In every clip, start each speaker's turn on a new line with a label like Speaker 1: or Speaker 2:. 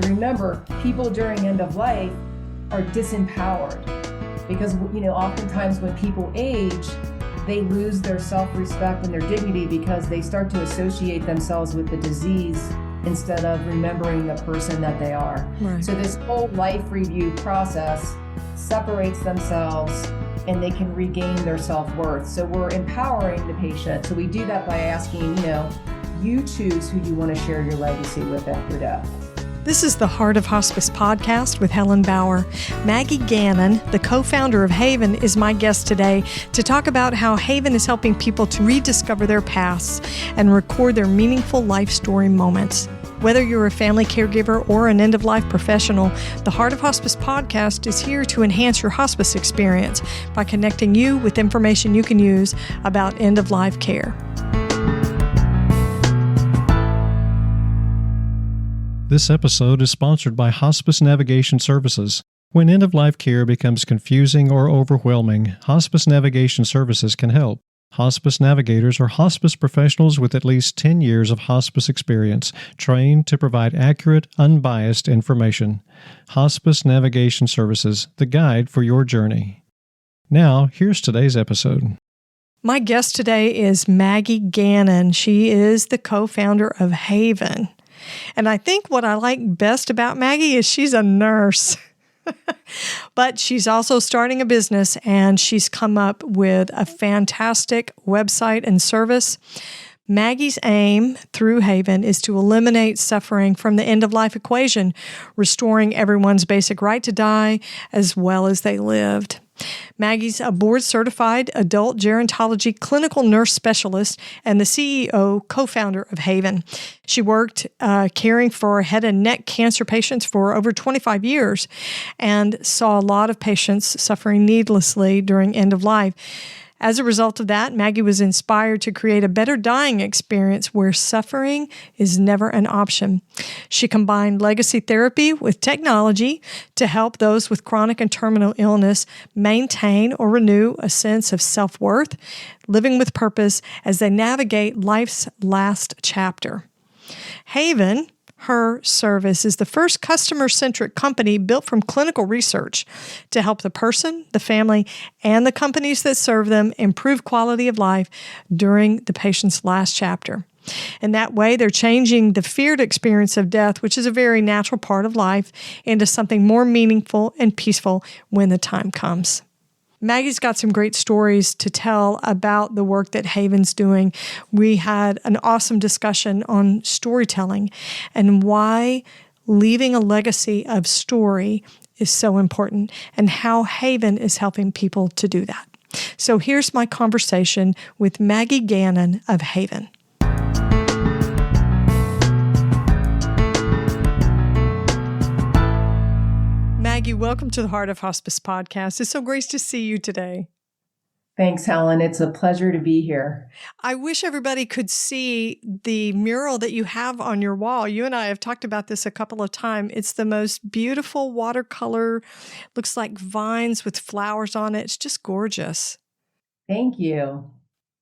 Speaker 1: remember, people during end of life are disempowered because, oftentimes when people age, they lose their self-respect and their dignity because they start to associate themselves with the disease instead of remembering the person that they are.
Speaker 2: Right.
Speaker 1: So this whole life review process separates themselves and they can regain their self-worth. So we're empowering the patient. So we do that by asking, you choose who you want to share your legacy with after death.
Speaker 2: This is the Heart of Hospice podcast with Helen Bauer. Maggie Gannon, the co-founder of Haven, is my guest today to talk about how Haven is helping people to rediscover their pasts and record their meaningful life story moments. Whether you're a family caregiver or an end-of-life professional, the Heart of Hospice podcast is here to enhance your hospice experience by connecting you with information you can use about end-of-life care.
Speaker 3: This episode is sponsored by Hospice Navigation Services. When end-of-life care becomes confusing or overwhelming, Hospice Navigation Services can help. Hospice navigators are hospice professionals with at least 10 years of hospice experience, trained to provide accurate, unbiased information. Hospice Navigation Services, the guide for your journey. Now, here's today's episode.
Speaker 2: My guest today is Maggie Gannon. She is the co-founder of Haven. And I think what I like best about Maggie is she's a nurse. But she's also starting a business, and she's come up with a fantastic website and service. Maggie's aim through Haven is to eliminate suffering from the end-of-life equation, restoring everyone's basic right to die as well as they lived. Maggie's a board-certified adult gerontology clinical nurse specialist and the CEO, co-founder of Haven. She worked caring for head and neck cancer patients for over 25 years and saw a lot of patients suffering needlessly during end of life. As a result of that, Maggie was inspired to create a better dying experience where suffering is never an option. She combined legacy therapy with technology to help those with chronic and terminal illness maintain or renew a sense of self-worth, living with purpose as they navigate life's last chapter. Haven, her service, is the first customer-centric company built from clinical research to help the person, the family, and the companies that serve them improve quality of life during the patient's last chapter. In that way, they're changing the feared experience of death, which is a very natural part of life, into something more meaningful and peaceful when the time comes. Maggie's got some great stories to tell about the work that Haven's doing. We had an awesome discussion on storytelling and why leaving a legacy of story is so important and how Haven is helping people to do that. So here's my conversation with Maggie Gannon of Haven. Maggie, welcome to the Heart of Hospice podcast. It's so great to see you today.
Speaker 1: Thanks, Helen. It's a pleasure to be here.
Speaker 2: I wish everybody could see the mural that you have on your wall. You and I have talked about this a couple of times. It's the most beautiful watercolor, looks like vines with flowers on it. It's just gorgeous.
Speaker 1: Thank you.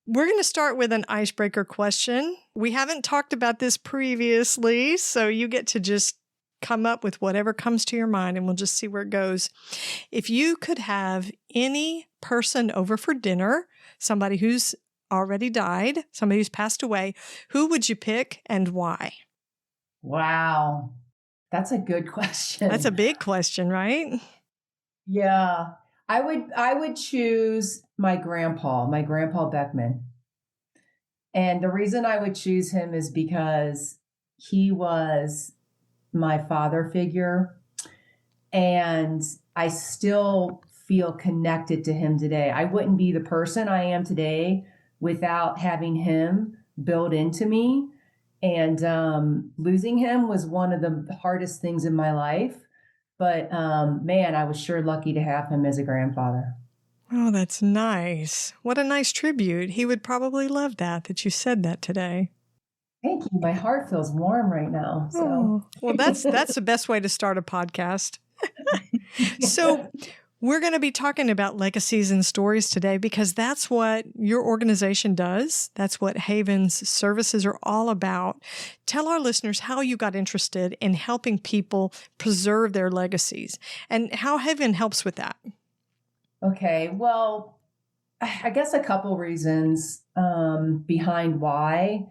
Speaker 2: We're going to start with an icebreaker question. We haven't talked about this previously, so you get to just come up with whatever comes to your mind, and we'll just see where it goes. If you could have any person over for dinner, somebody who's already died, somebody who's passed away, who would you pick and why?
Speaker 1: Wow. That's a good question.
Speaker 2: That's a big question, right?
Speaker 1: Yeah. I would choose my grandpa Beckman. And the reason I would choose him is because he was my father figure, and I still feel connected to him today. I wouldn't be the person I am today without having him built into me. And losing him was one of the hardest things in my life. But man, I was sure lucky to have him as a grandfather.
Speaker 2: Oh, that's nice. What a nice tribute. He would probably love that you said that today.
Speaker 1: Thank you. My heart feels warm right now. So.
Speaker 2: Oh, well, that's the best way to start a podcast. So We're going to be talking about legacies and stories today because that's what your organization does. That's what Haven's services are all about. Tell our listeners how you got interested in helping people preserve their legacies and how Haven helps with that.
Speaker 1: Okay, well, I guess a couple reasons behind why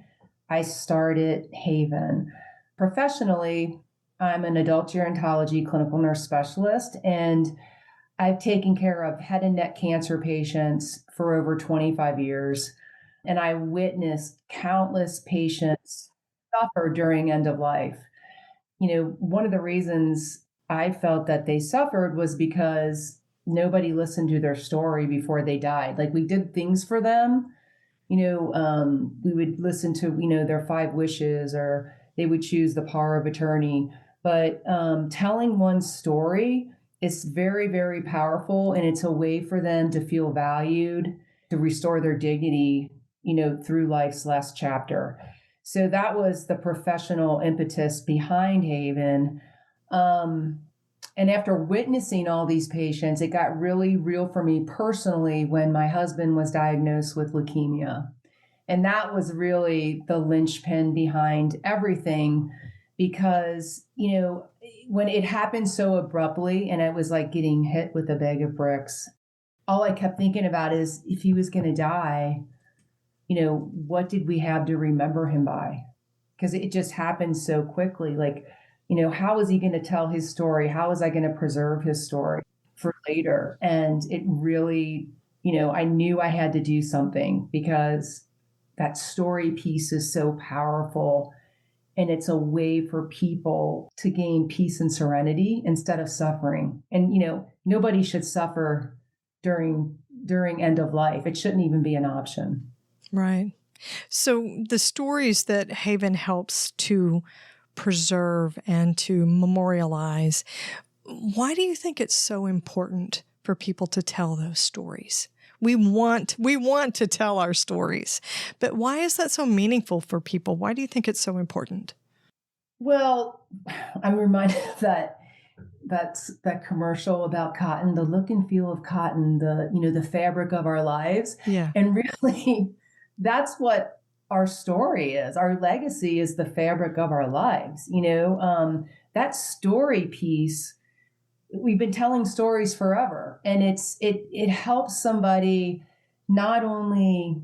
Speaker 1: I started Haven. Professionally, I'm an adult gerontology clinical nurse specialist, and I've taken care of head and neck cancer patients for over 25 years, and I witnessed countless patients suffer during end of life. One of the reasons I felt that they suffered was because nobody listened to their story before they died. Like, we did things for them. We would listen to, their 5 wishes, or they would choose the power of attorney. But telling one story is very, very powerful, and it's a way for them to feel valued, to restore their dignity, through life's last chapter. So that was the professional impetus behind Haven. And after witnessing all these patients, it got really real for me personally when my husband was diagnosed with leukemia. And that was really the linchpin behind everything, because, when it happened so abruptly and it was like getting hit with a bag of bricks, all I kept thinking about is, if he was going to die, what did we have to remember him by? Because it just happened so quickly. Like, how is he going to tell his story? How was I going to preserve his story for later? And it really, I knew I had to do something, because that story piece is so powerful. And it's a way for people to gain peace and serenity instead of suffering. And, nobody should suffer during end of life. It shouldn't even be an option.
Speaker 2: Right. So the stories that Haven helps to preserve and to memorialize, why do you think it's so important for people to tell those stories? We want to tell our stories, but why is that so meaningful for people? Why do you think it's so important?
Speaker 1: Well, I'm reminded of that commercial about cotton, the look and feel of cotton, the fabric of our lives.
Speaker 2: Yeah.
Speaker 1: And really, that's what our story is. Our legacy is the fabric of our lives. That story piece, we've been telling stories forever, and it helps somebody not only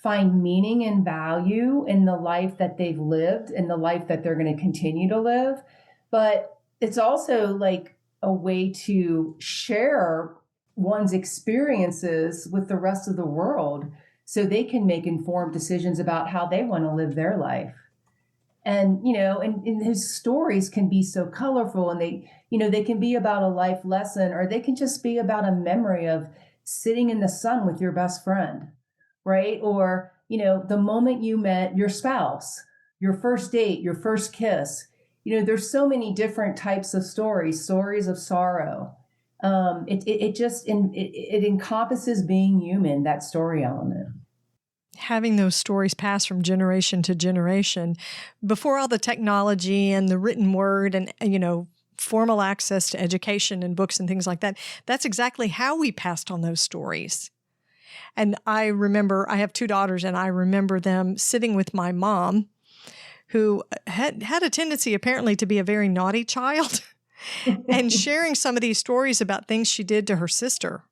Speaker 1: find meaning and value in the life that they've lived and the life that they're going to continue to live, but it's also like a way to share one's experiences with the rest of the world, so they can make informed decisions about how they want to live their life. And, and his stories can be so colorful, and they can be about a life lesson, or they can just be about a memory of sitting in the sun with your best friend, right? Or, the moment you met your spouse, your first date, your first kiss. There's so many different types of stories of sorrow. It encompasses being human, that story element.
Speaker 2: Having those stories pass from generation to generation, before all the technology and the written word and, formal access to education and books and things like that, that's exactly how we passed on those stories. And I remember, I have 2 daughters, and I remember them sitting with my mom, who had a tendency apparently to be a very naughty child, and sharing some of these stories about things she did to her sister.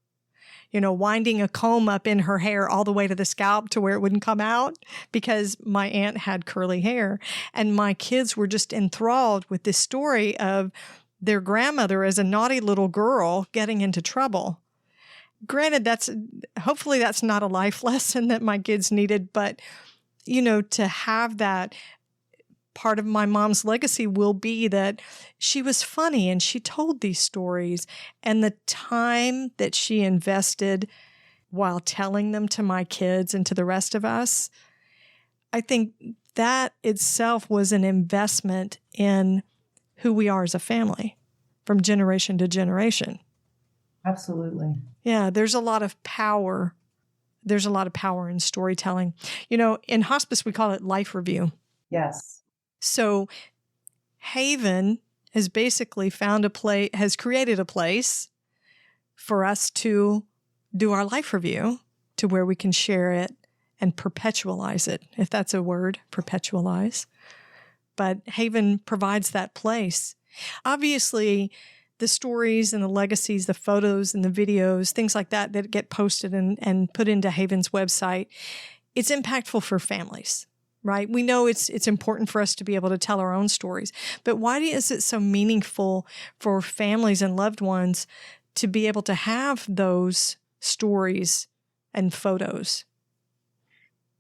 Speaker 2: Winding a comb up in her hair all the way to the scalp to where it wouldn't come out, because my aunt had curly hair. And my kids were just enthralled with this story of their grandmother as a naughty little girl getting into trouble. Granted, hopefully that's not a life lesson that my kids needed, but, to have that, part of my mom's legacy will be that she was funny and she told these stories, and the time that she invested while telling them to my kids and to the rest of us, I think that itself was an investment in who we are as a family from generation to generation.
Speaker 1: Absolutely.
Speaker 2: Yeah, there's a lot of power. There's a lot of power in storytelling. In hospice, we call it life review.
Speaker 1: Yes.
Speaker 2: So Haven has basically has created a place for us to do our life review to where we can share it and perpetualize it, if that's a word, perpetualize. But Haven provides that place. Obviously, the stories and the legacies, the photos and the videos, things like that that get posted and put into Haven's website, it's impactful for families, right? We know it's important for us to be able to tell our own stories, but why is it so meaningful for families and loved ones to be able to have those stories and photos?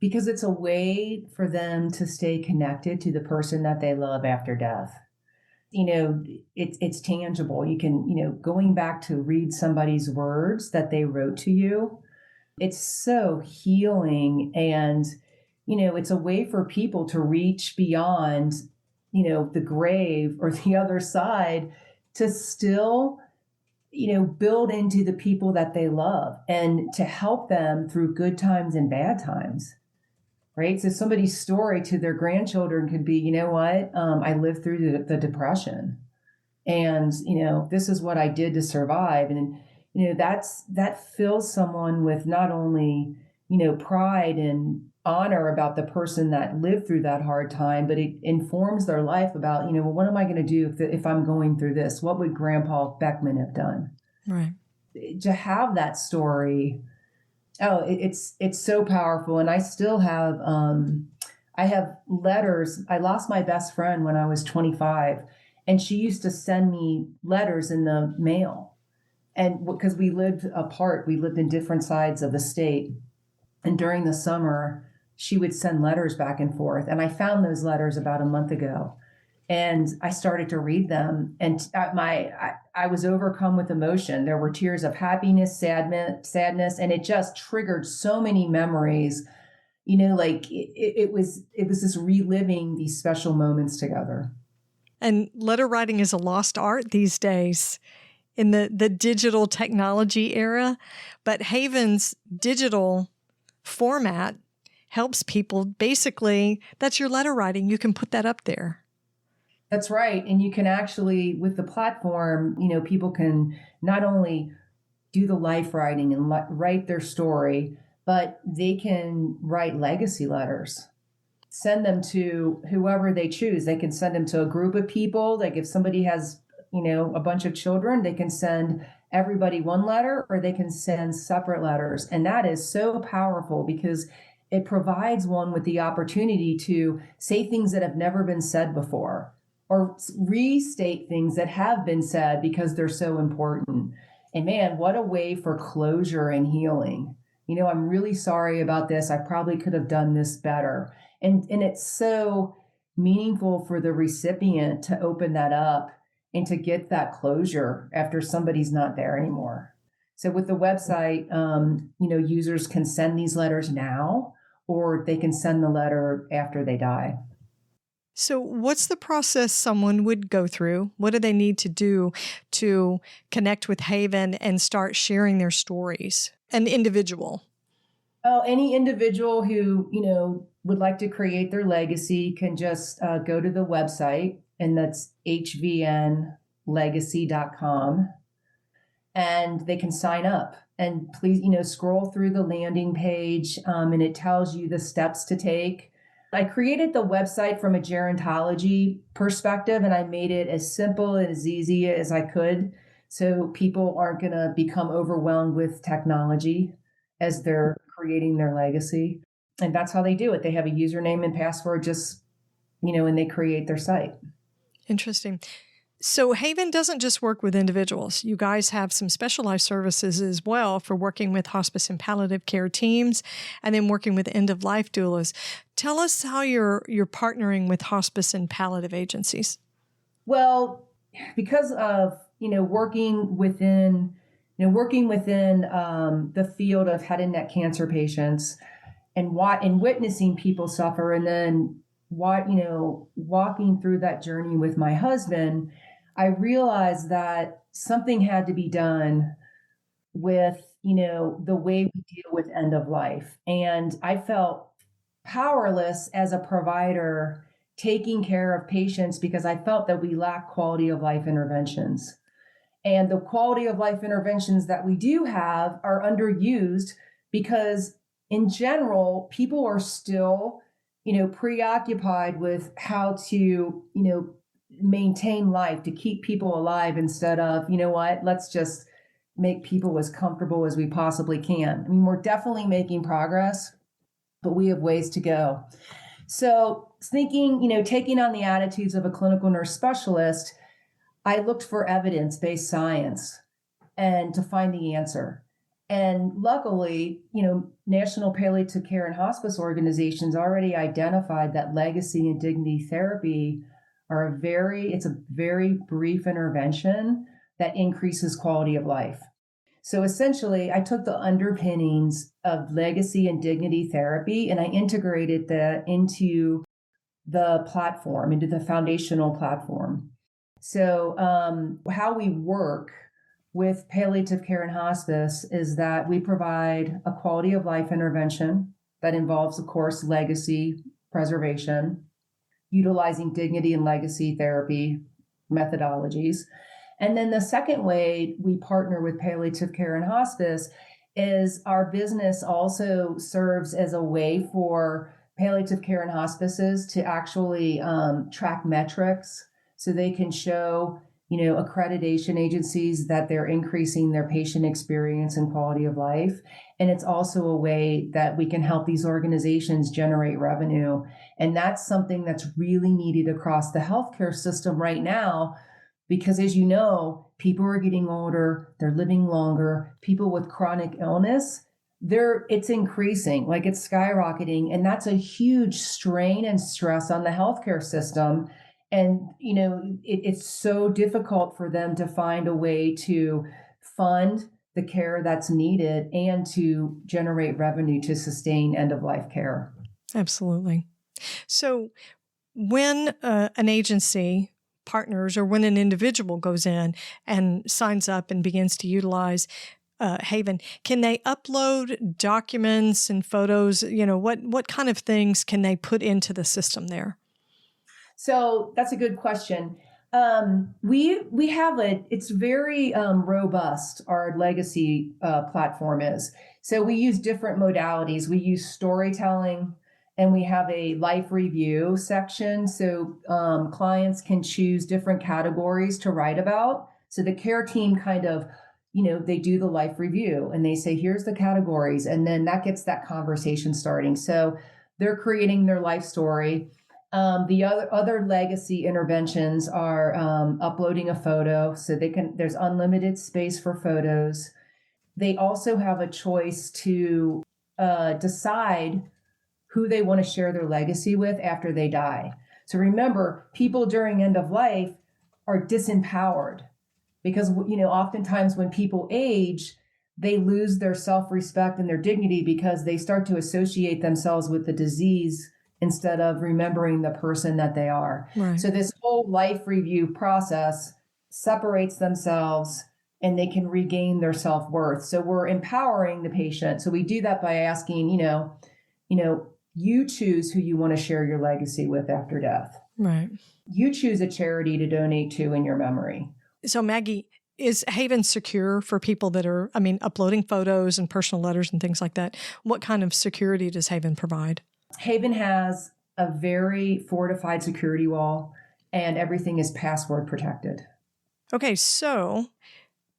Speaker 1: Because it's a way for them to stay connected to the person that they love after death. It's tangible. You can, going back to read somebody's words that they wrote to you, it's so healing. And, it's a way for people to reach beyond, the grave or the other side to still, build into the people that they love and to help them through good times and bad times. Right. So somebody's story to their grandchildren could be, you know what? I lived through the Depression and, this is what I did to survive. And, that fills someone with not only, pride and honor about the person that lived through that hard time, but it informs their life about, well, what am I going to do if I'm going through this? What would Grandpa Beckman have done?
Speaker 2: Right.
Speaker 1: To have that story. Oh, it's so powerful. And I still have, I have letters. I lost my best friend when I was 25 and she used to send me letters in the mail. And because we lived apart, we lived in different sides of the state. And during the summer, she would send letters back and forth. And I found those letters about a month ago. And I started to read them, and I was overcome with emotion. There were tears of happiness, sadness, and it just triggered so many memories. It was this reliving these special moments together.
Speaker 2: And letter writing is a lost art these days in the digital technology era. But Haven's digital format helps people. Basically, that's your letter writing. You can put that up there.
Speaker 1: That's right. And you can actually, with the platform, people can not only do the life writing and write their story, but they can write legacy letters, send them to whoever they choose. They can send them to a group of people. Like if somebody has, a bunch of children, they can send everybody one letter or they can send separate letters. And that is so powerful because it provides one with the opportunity to say things that have never been said before, or restate things that have been said because they're so important. And man, what a way for closure and healing. I'm really sorry about this. I probably could have done this better. And it's so meaningful for the recipient to open that up and to get that closure after somebody's not there anymore. So with the website, users can send these letters now, or they can send the letter after they die.
Speaker 2: So what's the process someone would go through? What do they need to do to connect with Haven and start sharing their stories? An individual.
Speaker 1: Oh, any individual who, would like to create their legacy can just go to the website, and that's hvnlegacy.com, and they can sign up. And please, scroll through the landing page, and it tells you the steps to take. I created the website from a gerontology perspective, and I made it as simple and as easy as I could so people aren't going to become overwhelmed with technology as they're creating their legacy. And that's how they do it. They have a username and password just, and they create their site.
Speaker 2: Interesting. So Haven doesn't just work with individuals. You guys have some specialized services as well for working with hospice and palliative care teams and then working with end-of-life doulas. Tell us how you're partnering with hospice and palliative agencies.
Speaker 1: Well, because of, working within the field of head and neck cancer patients and witnessing people suffer, and then walking through that journey with my husband, I realized that something had to be done with, the way we deal with end of life. And I felt powerless as a provider taking care of patients because I felt that we lacked quality of life interventions. And the quality of life interventions that we do have are underused because in general, people are still, preoccupied with how to, maintain life, to keep people alive instead of, let's just make people as comfortable as we possibly can. I mean, we're definitely making progress, but we have ways to go. So thinking, taking on the attitudes of a clinical nurse specialist, I looked for evidence-based science and to find the answer. And luckily, national palliative care and hospice organizations already identified that legacy and dignity therapy it's a very brief intervention that increases quality of life. So essentially, I took the underpinnings of legacy and dignity therapy and I integrated that into the platform, into the foundational platform. So, how we work with palliative care and hospice is that we provide a quality of life intervention that involves, of course, legacy preservation, utilizing dignity and legacy therapy methodologies. And then the second way we partner with palliative care and hospice is our business also serves as a way for palliative care and hospices to actually track metrics so they can show, accreditation agencies that they're increasing their patient experience and quality of life. And it's also a way that we can help these organizations generate revenue. And that's something that's really needed across the healthcare system right now, because as you know, people are getting older, they're living longer, people with chronic illness, it's increasing, like it's skyrocketing. And that's a huge strain and stress on the healthcare system. And, it's so difficult for them to find a way to fund the care that's needed and to generate revenue to sustain end of life care.
Speaker 2: Absolutely. So when an agency partners or when an individual goes in and signs up and begins to utilize Haven, can they upload documents and photos? What kind of things can they put into the system there?
Speaker 1: So that's a good question. We have it's very robust. Our legacy platform is. So we use different modalities. We use storytelling, and we have a life review section. So clients can choose different categories to write about. So the care team kind of, they do the life review and they say, here's the categories. And then that gets that conversation starting. So they're creating their life story. The other legacy interventions are uploading a photo, so there's unlimited space for photos. They also have a choice to decide who they want to share their legacy with after they die. So remember, people during end of life are disempowered because, oftentimes when people age, they lose their self-respect and their dignity because they start to associate themselves with the disease instead of remembering the person that they are.
Speaker 2: Right.
Speaker 1: So this whole life review process separates themselves and they can regain their self-worth. So we're empowering the patient. So we do that by asking, you choose who you want to share your legacy with after death.
Speaker 2: Right.
Speaker 1: You choose a charity to donate to in your memory.
Speaker 2: So Maggie, is Haven secure for people that are, uploading photos and personal letters and things like that? What kind of security does Haven provide?
Speaker 1: Haven has a very fortified security wall and everything is password protected.
Speaker 2: Okay, so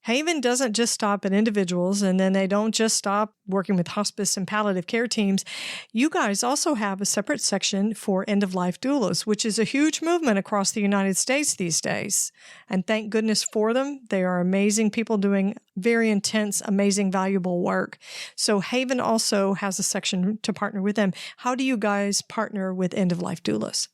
Speaker 2: Haven doesn't just stop at individuals, and then they don't just stop working with hospice and palliative care teams. You guys also have a separate section for end-of-life doulas, which is a huge movement across the United States these days. And thank goodness for them. They are amazing people doing very intense, amazing, valuable work. So Haven also has a section to partner with them. How do you guys partner with end-of-life doulas?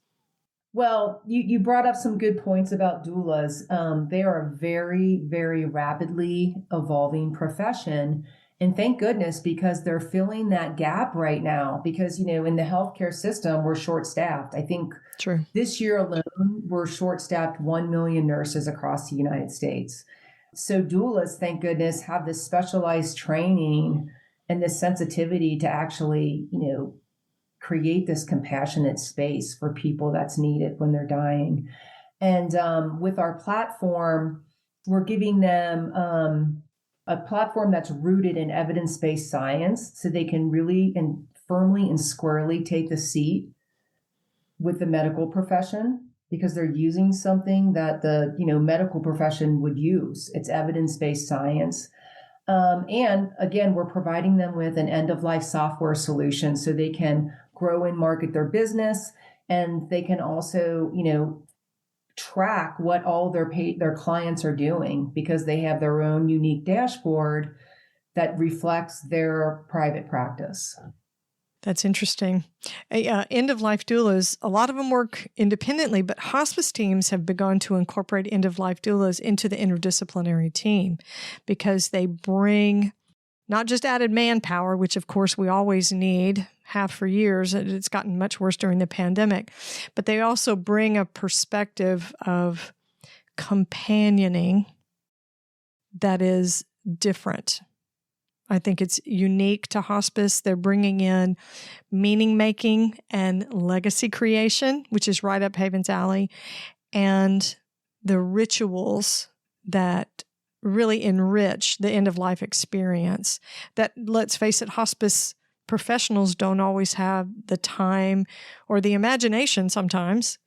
Speaker 1: Well, you brought up some good points about doulas. They are a very, very rapidly evolving profession. And thank goodness, because they're filling that gap right now. Because, in the healthcare system, we're short-staffed. I think
Speaker 2: True.
Speaker 1: This year alone, we're short-staffed 1 million nurses across the United States. So doulas, thank goodness, have this specialized training and this sensitivity to actually, create this compassionate space for people that's needed when they're dying. And with our platform, we're giving them a platform that's rooted in evidence-based science, so they can really and firmly and squarely take the seat with the medical profession, because they're using something that the medical profession would use. It's evidence-based science. And again, we're providing them with an end-of-life software solution so they can grow and market their business, and they can also, track what all their clients are doing, because they have their own unique dashboard that reflects their private practice.
Speaker 2: That's interesting. End-of-life doulas, a lot of them work independently, but hospice teams have begun to incorporate end-of-life doulas into the interdisciplinary team because they bring not just added manpower, which of course we always need, have for years. It's gotten much worse during the pandemic, but they also bring a perspective of companioning that is different. I think it's unique to hospice. They're bringing in meaning making and legacy creation, which is right up Haven's alley, and the rituals that really enrich the end-of-life experience that, let's face it, hospice professionals don't always have the time or the imagination sometimes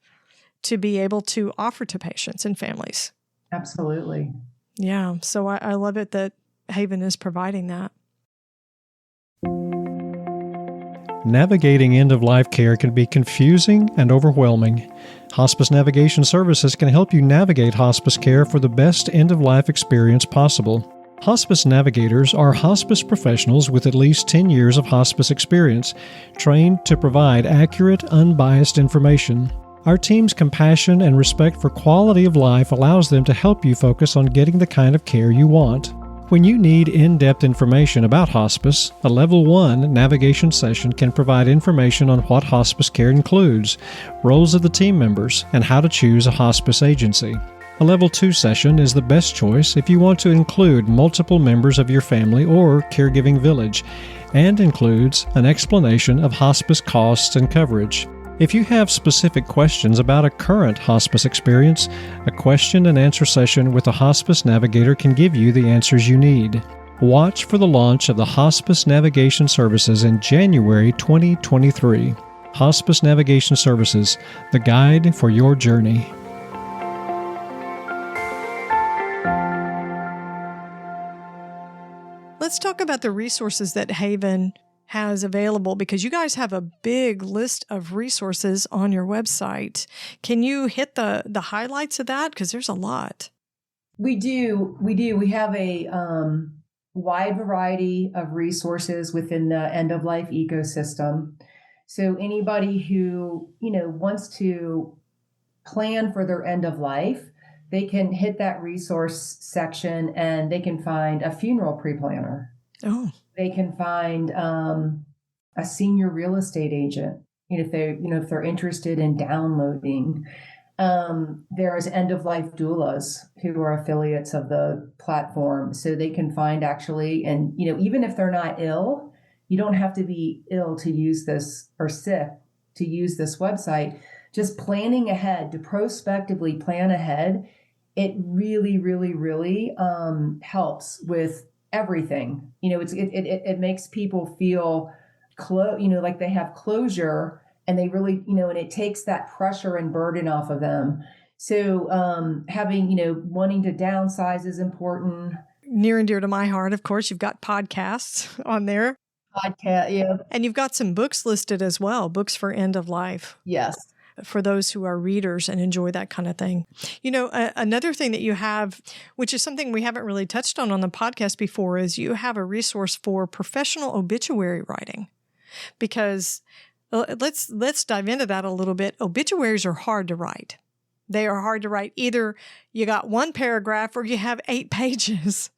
Speaker 2: to be able to offer to patients and families.
Speaker 1: Absolutely.
Speaker 2: Yeah. So I love it that Haven is providing that.
Speaker 3: Navigating end-of-life care can be confusing and overwhelming. Hospice Navigation Services can help you navigate hospice care for the best end-of-life experience possible. Hospice navigators are hospice professionals with at least 10 years of hospice experience, trained to provide accurate, unbiased information. Our team's compassion and respect for quality of life allows them to help you focus on getting the kind of care you want. When you need in-depth information about hospice, a Level 1 navigation session can provide information on what hospice care includes, roles of the team members, and how to choose a hospice agency. A Level 2 session is the best choice if you want to include multiple members of your family or caregiving village, and includes an explanation of hospice costs and coverage. If you have specific questions about a current hospice experience, a question and answer session with a hospice navigator can give you the answers you need. Watch for the launch of the Hospice Navigation Services in January 2023. Hospice Navigation Services, the guide for your journey.
Speaker 2: Let's talk about the resources that Haven has available, because you guys have a big list of resources on your website. Can you hit the highlights of that? Because there's a lot.
Speaker 1: We do. We have a wide variety of resources within the end-of-life ecosystem. So anybody who, wants to plan for their end of life, they can hit that resource section and they can find a funeral pre-planner.
Speaker 2: Oh.
Speaker 1: They can find a senior real estate agent, if they're interested in downloading. There's end-of-life doulas who are affiliates of the platform, so they can find actually, and even if they're not ill, you don't have to be ill to use this or sick to use this website. Just planning ahead, to prospectively plan ahead, it really, really, really helps with everything. It makes people feel like they have closure, and they really, and it takes that pressure and burden off of them. So having, wanting to downsize is important.
Speaker 2: Near and dear to my heart, of course, you've got podcasts on there.
Speaker 1: Podcast, yeah.
Speaker 2: And you've got some books listed as well, books for end of life.
Speaker 1: Yes.
Speaker 2: For those who are readers and enjoy that kind of thing. Another thing that you have, which is something we haven't really touched on the podcast before, is you have a resource for professional obituary writing. Because let's dive into that a little bit. Obituaries are hard to write. They are hard to write. Either you got one paragraph or you have 8 pages.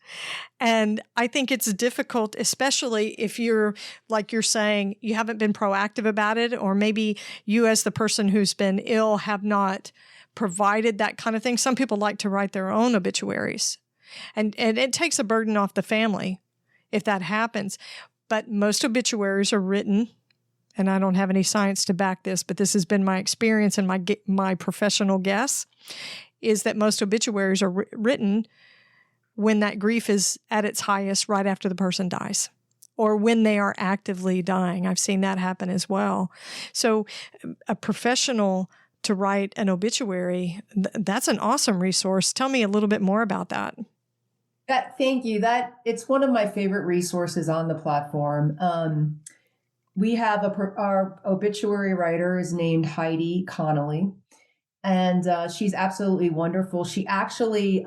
Speaker 2: And I think it's difficult, especially if you're, like you're saying, you haven't been proactive about it, or maybe you as the person who's been ill have not provided that kind of thing. Some people like to write their own obituaries. And it takes a burden off the family if that happens. But most obituaries are written, and I don't have any science to back this, but this has been my experience and my professional guess, is that most obituaries are written when that grief is at its highest right after the person dies or when they are actively dying. I've seen that happen as well. So a professional to write an obituary, that's an awesome resource. Tell me a little bit more about that.
Speaker 1: Thank you. It's one of my favorite resources on the platform. We have our obituary writer is named Heidi Connolly, and she's absolutely wonderful. She actually,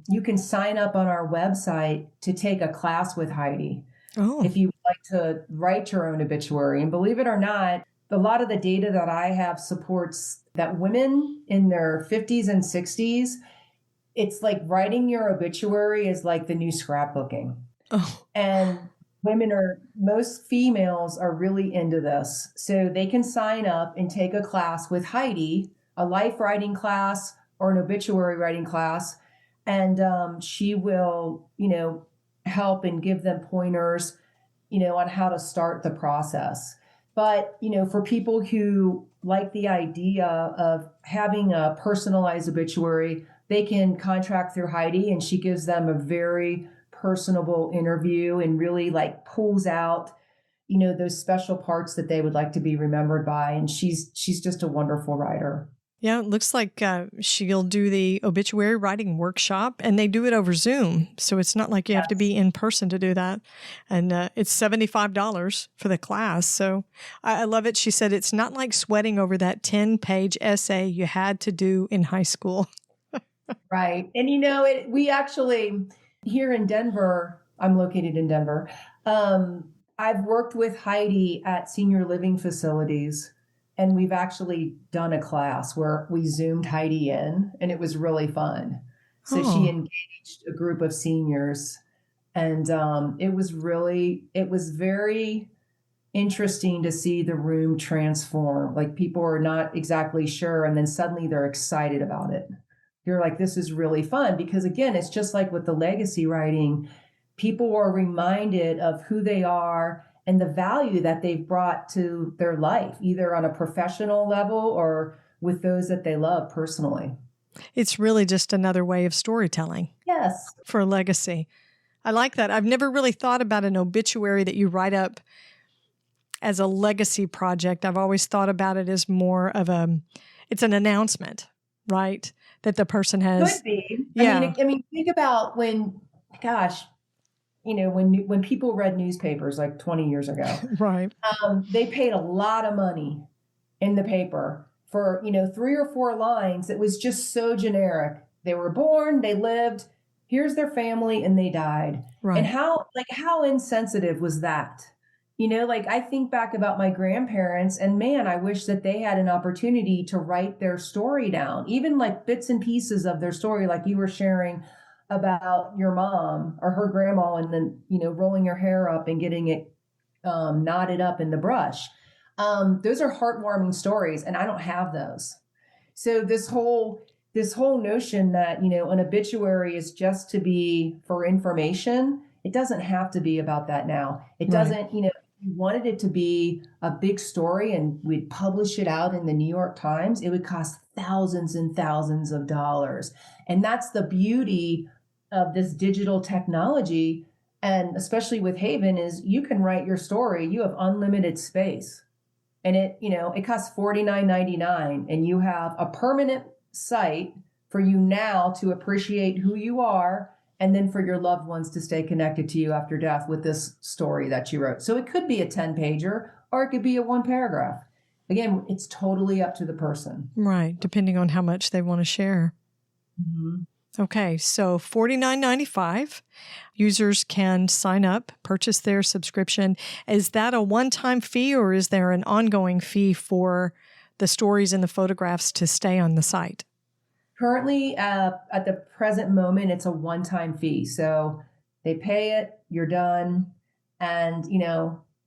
Speaker 1: you can sign up on our website to take a class with Heidi if you would like to write your own obituary. And believe it or not, a lot of the data that I have supports that women in their 50s and 60s, it's like writing your obituary is like the new scrapbooking. And most females are really into this. So they can sign up and take a class with Heidi, a life writing class or an obituary writing class. And she will, help and give them pointers, on how to start the process. But, for people who like the idea of having a personalized obituary, they can contract through Heidi, and she gives them a very personable interview and really pulls out, those special parts that they would like to be remembered by. And she's just a wonderful writer.
Speaker 2: Yeah, it looks like she'll do the obituary writing workshop, and they do it over Zoom. So it's not like you have to be in person to do that. And it's $75 for the class. So I love it. She said it's not like sweating over that 10-page essay you had to do in high school.
Speaker 1: Right. And, we actually, here in Denver, I'm located in Denver. I've worked with Heidi at senior living facilities. And we've actually done a class where we Zoomed Heidi in, and it was really fun. So she engaged a group of seniors, and it was very interesting to see the room transform. Like, people are not exactly sure, and then suddenly they're excited about it. You're like, this is really fun, because again, it's just like with the legacy writing, people are reminded of who they are and the value that they've brought to their life, either on a professional level or with those that they love personally.
Speaker 2: It's really just another way of storytelling.
Speaker 1: Yes.
Speaker 2: For a legacy. I like that. I've never really thought about an obituary that you write up as a legacy project. I've always thought about it as more of it's an announcement, right? That the person has.
Speaker 1: Could be.
Speaker 2: Yeah.
Speaker 1: I mean, think about when people read newspapers like 20 years ago,
Speaker 2: right.
Speaker 1: They paid a lot of money in the paper for, 3 or 4 lines. It was just so generic. They were born, they lived, here's their family, and they died.
Speaker 2: Right.
Speaker 1: And how insensitive was that? I think back about my grandparents, and man, I wish that they had an opportunity to write their story down, even like bits and pieces of their story, like you were sharing about your mom or her grandma, and then, rolling your hair up and getting it knotted up in the brush. Those are heartwarming stories, and I don't have those. So this whole notion that, an obituary is just to be for information, it doesn't have to be about that now. It doesn't, if you wanted it to be a big story and we'd publish it out in the New York Times, it would cost thousands and thousands of dollars. And that's the beauty of this digital technology, and especially with Haven, is you can write your story. You have unlimited space, and it costs $49.99, and you have a permanent site for you now to appreciate who you are, and then for your loved ones to stay connected to you after death with this story that you wrote. So it could be a 10-pager, or it could be a 1 paragraph. Again, it's totally up to the person.
Speaker 2: Right, depending on how much they want to share.
Speaker 1: Mm-hmm.
Speaker 2: Okay, so $49.95. Users can sign up, purchase their subscription. Is that a one-time fee, or is there an ongoing fee for the stories and the photographs to stay on the site?
Speaker 1: Currently, at the present moment, it's a one-time fee. So they pay it, you're done. And,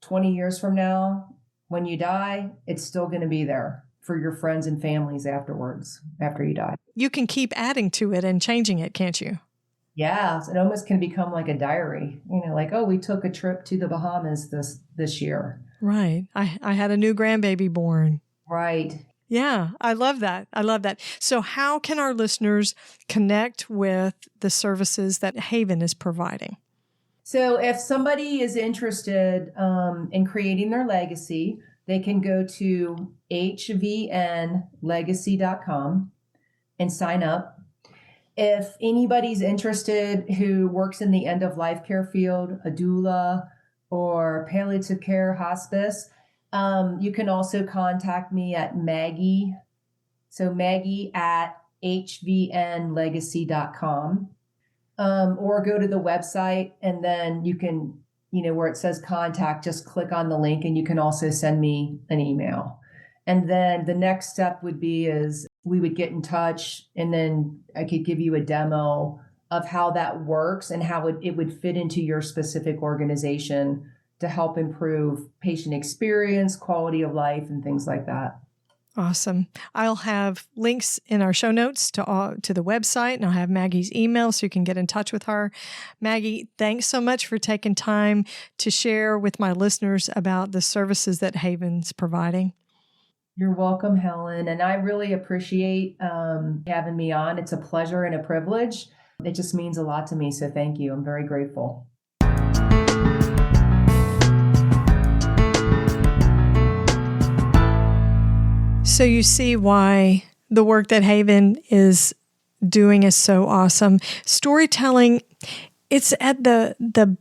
Speaker 1: 20 years from now, when you die, it's still going to be there for your friends and families afterwards, after you die.
Speaker 2: You can keep adding to it and changing it, can't you?
Speaker 1: Yeah, it almost can become like a diary, like, oh, we took a trip to the Bahamas this year.
Speaker 2: Right. I had a new grandbaby born.
Speaker 1: Right.
Speaker 2: Yeah, I love that. I love that. So how can our listeners connect with the services that Haven is providing?
Speaker 1: So if somebody is interested in creating their legacy, they can go to hvnlegacy.com and sign up. If anybody's interested who works in the end of life care field, a doula or palliative care hospice, you can also contact me at Maggie. So Maggie at hvnlegacy.com. Or go to the website and then you can, where it says contact, just click on the link and you can also send me an email. And then the next step would be is we would get in touch and then I could give you a demo of how that works and how it would fit into your specific organization to help improve patient experience, quality of life, and things like that.
Speaker 2: Awesome. I'll have links in our show notes to the website, and I'll have Maggie's email so you can get in touch with her. Maggie, thanks so much for taking time to share with my listeners about the services that Haven's providing.
Speaker 1: You're welcome, Helen. And I really appreciate having me on. It's a pleasure and a privilege. It just means a lot to me. So thank you. I'm very grateful.
Speaker 2: So you see why the work that Haven is doing is so awesome. Storytelling, it's at the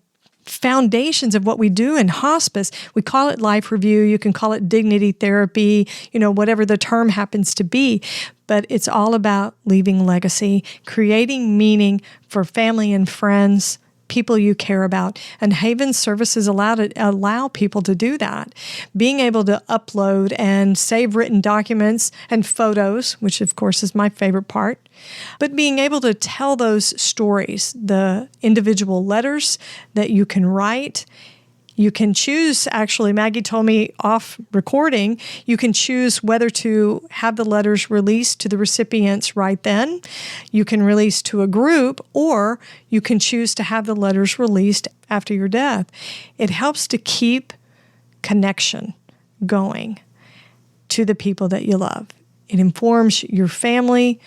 Speaker 2: foundations of what we do in hospice. We call it life review. You can call it dignity therapy, whatever the term happens to be. But it's all about leaving legacy, creating meaning for family and friends, people you care about. And Haven services allow people to do that. Being able to upload and save written documents and photos, which of course is my favorite part, but being able to tell those stories, the individual letters that you can write. You can choose, actually, Maggie told me off recording, you can choose whether to have the letters released to the recipients right then. You can release to a group, or you can choose to have the letters released after your death. It helps to keep connection going to the people that you love. It informs your family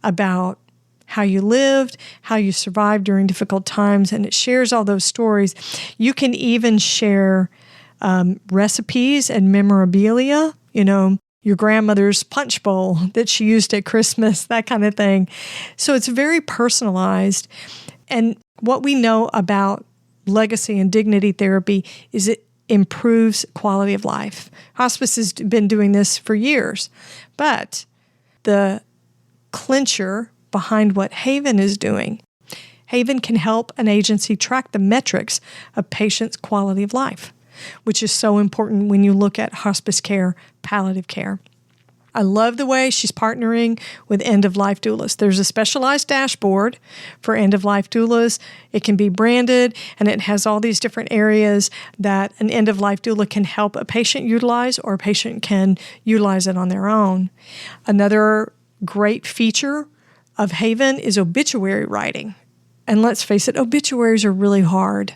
Speaker 2: about how you lived, how you survived during difficult times, and it shares all those stories. You can even share recipes and memorabilia, your grandmother's punch bowl that she used at Christmas, that kind of thing. So it's very personalized. And what we know about legacy and dignity therapy is it improves quality of life. Hospice has been doing this for years, but the clincher behind what Haven is doing. Haven can help an agency track the metrics of patients' quality of life, which is so important when you look at hospice care, palliative care. I love the way she's partnering with end-of-life doulas. There's a specialized dashboard for end-of-life doulas. It can be branded, and it has all these different areas that an end-of-life doula can help a patient utilize, or a patient can utilize it on their own. Another great feature of Haven is obituary writing. And let's face it, obituaries are really hard.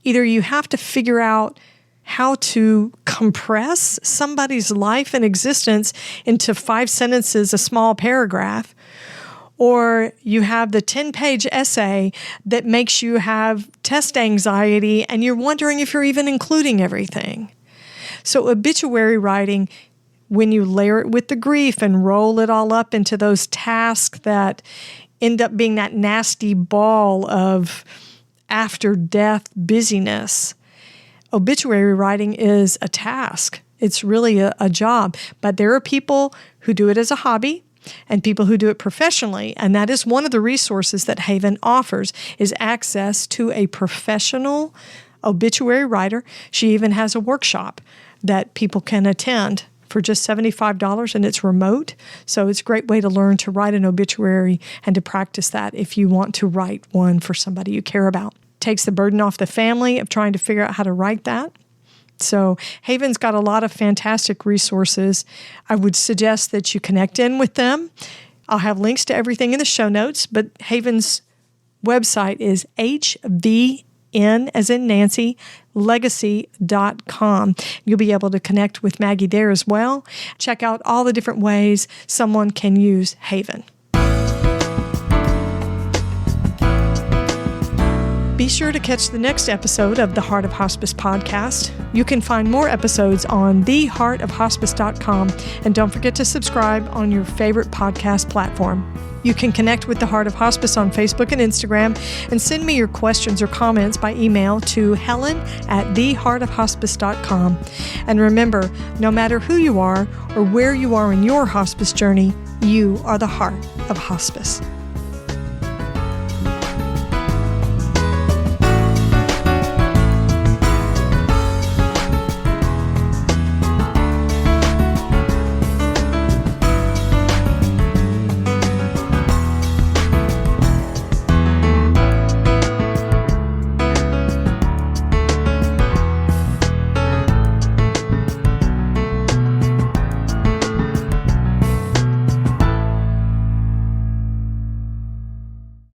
Speaker 2: Either you have to figure out how to compress somebody's life and existence into 5 sentences, a small paragraph, or you have the 10-page essay that makes you have test anxiety and you're wondering if you're even including everything. So obituary writing, when you layer it with the grief and roll it all up into those tasks that end up being that nasty ball of after-death busyness, obituary writing is a task. It's really a job. But there are people who do it as a hobby and people who do it professionally, and that is one of the resources that Haven offers, is access to a professional obituary writer. She even has a workshop that people can attend for just $75, and it's remote. So it's a great way to learn to write an obituary and to practice that if you want to write one for somebody you care about. Takes the burden off the family of trying to figure out how to write that. So Haven's got a lot of fantastic resources. I would suggest that you connect in with them. I'll have links to everything in the show notes, but Haven's website is hvnlegacy.com. N as in Nancy, legacy.com. You'll be able to connect with Maggie there as well. Check out all the different ways someone can use Haven. Be sure to catch the next episode of the Heart of Hospice podcast. You can find more episodes on theheartofhospice.com, and don't forget to subscribe on your favorite podcast platform. You can connect with the Heart of Hospice on Facebook and Instagram, and send me your questions or comments by email to helen@theheartofhospice.com. And remember, no matter who you are or where you are in your hospice journey, you are the heart of hospice.